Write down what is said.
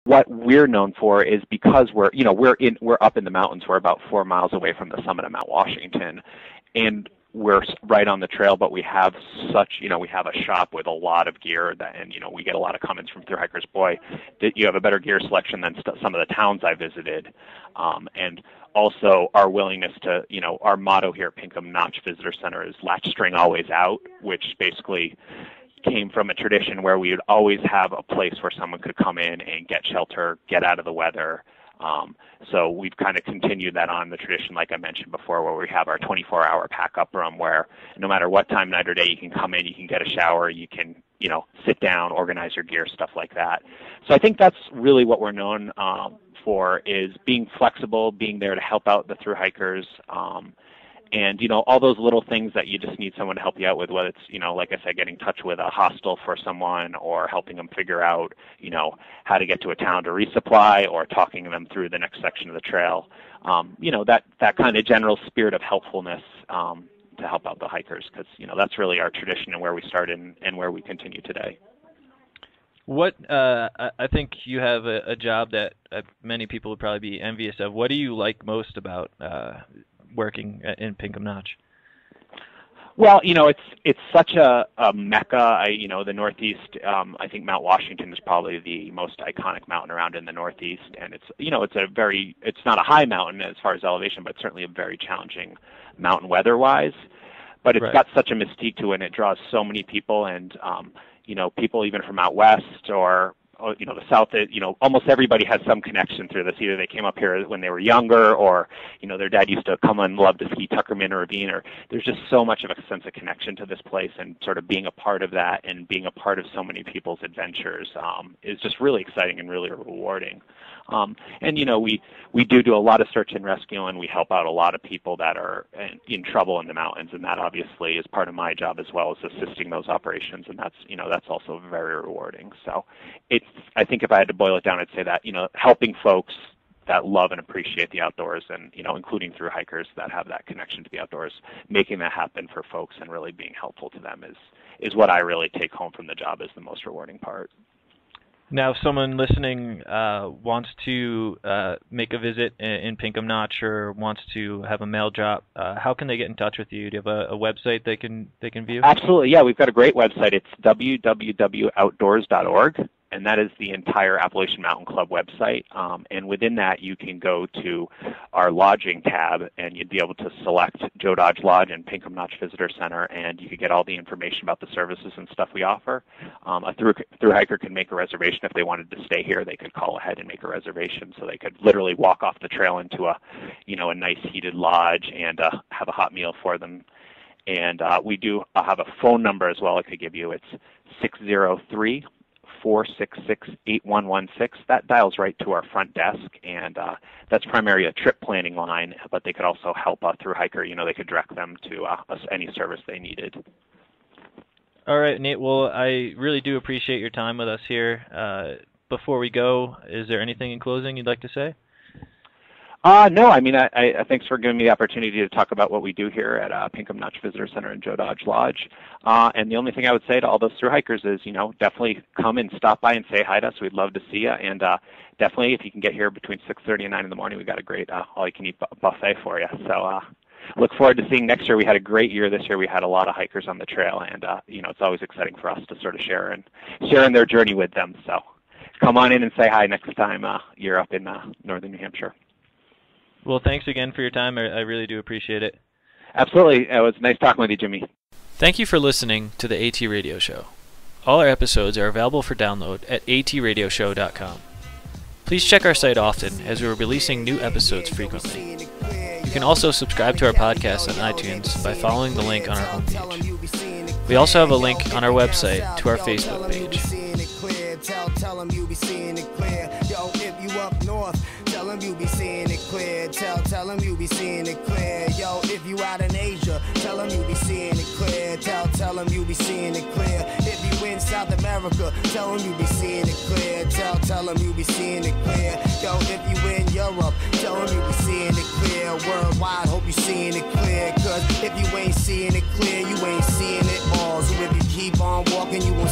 what we're known for is because we're up in the mountains. We're about 4 miles away from the summit of Mount Washington, and we're right on the trail, but we have we have a shop with a lot of gear and we get a lot of comments from thru hikers, boy, you have a better gear selection than some of the towns I visited. And also our willingness to, our motto here at Pinkham Notch Visitors Center is latch string always out, which basically came from a tradition where we would always have a place where someone could come in and get shelter, get out of the weather. So we've kind of continued that on the tradition, like I mentioned before, where we have our 24-hour pack-up room where no matter what time, night or day, you can come in, you can get a shower, you can, sit down, organize your gear, stuff like that. So I think that's really what we're known for, is being flexible, being there to help out the thru hikers, and, all those little things that you just need someone to help you out with, whether it's, like I said, getting in touch with a hostel for someone or helping them figure out, how to get to a town to resupply or talking them through the next section of the trail. That kind of general spirit of helpfulness to help out the hikers, because, that's really our tradition and where we started and where we continue today. What I think you have a job that many people would probably be envious of. What do you like most about working in Pinkham Notch? Well, it's such a mecca. The Northeast. I think Mount Washington is probably the most iconic mountain around in the Northeast, and it's not a high mountain as far as elevation, but certainly a very challenging mountain weather-wise. But it's got such a mystique to it, and it draws so many people, and people even from out west or the South, almost everybody has some connection through this. Either they came up here when they were younger, or, their dad used to come and love to ski Tuckerman or Ravine, or there's just so much of a sense of connection to this place, and sort of being a part of that and being a part of so many people's adventures is just really exciting and really rewarding. We do a lot of search and rescue, and we help out a lot of people that are in trouble in the mountains, and that obviously is part of my job as well, as assisting those operations, and that's also very rewarding. So I think if I had to boil it down, I'd say that, helping folks that love and appreciate the outdoors, and, including thru hikers that have that connection to the outdoors, making that happen for folks and really being helpful to them is what I really take home from the job as the most rewarding part. Now, if someone listening wants to make a visit in Pinkham Notch or wants to have a mail drop, how can they get in touch with you? Do you have a website they can view? Absolutely, yeah. We've got a great website. It's www.outdoors.org. And that is the entire Appalachian Mountain Club website. And within that, you can go to our lodging tab, and you'd be able to select Joe Dodge Lodge and Pinkham Notch Visitors Center, and you could get all the information about the services and stuff we offer. A thru hiker can make a reservation if they wanted to stay here. They could call ahead and make a reservation, so they could literally walk off the trail into a nice heated lodge and have a hot meal for them. And we do have a phone number as well I could give you. It's 603-466-8116. That dials right to our front desk, and that's primarily a trip planning line, but they could also help thru hiker. They could direct them to any service they needed. All right, Nate. Well, I really do appreciate your time with us here. Before we go, is there anything in closing you'd like to say? No, I thanks for giving me the opportunity to talk about what we do here at Pinkham Notch Visitor Center and Joe Dodge Lodge. And the only thing I would say to all those thru hikers is, definitely come and stop by and say hi to us. We'd love to see you. And definitely, if you can get here between 6:30 and 9 in the morning, we've got a great all-you-can-eat buffet for you. So look forward to seeing next year. We had a great year this year. We had a lot of hikers on the trail, and it's always exciting for us to sort of share in their journey with them. So come on in and say hi next time you're up in northern New Hampshire. Well, thanks again for your time. I really do appreciate it. Absolutely. It was nice talking with you, Jimmy. Thank you for listening to the AT Radio Show. All our episodes are available for download at atradioshow.com. Please check our site often, as we are releasing new episodes frequently. You can also subscribe to our podcast on iTunes by following the link on our homepage. We also have a link on our website to our Facebook page. Tell them you be seeing it clear. Yo, if you up north, tell them you be seeing it clear. Tell them you be seeing it clear. Yo, if you out in Asia, tell them you be seeing it clear. Tell them you be seeing it clear. If you in South America, tell them you be seeing it clear. Tell them you be seeing it clear. Yo, if you in Europe, tell them you be seeing it clear. Worldwide, hope you seeing it clear. Cause if you ain't seeing it clear, you ain't seeing it all. So if you keep on walking, you won't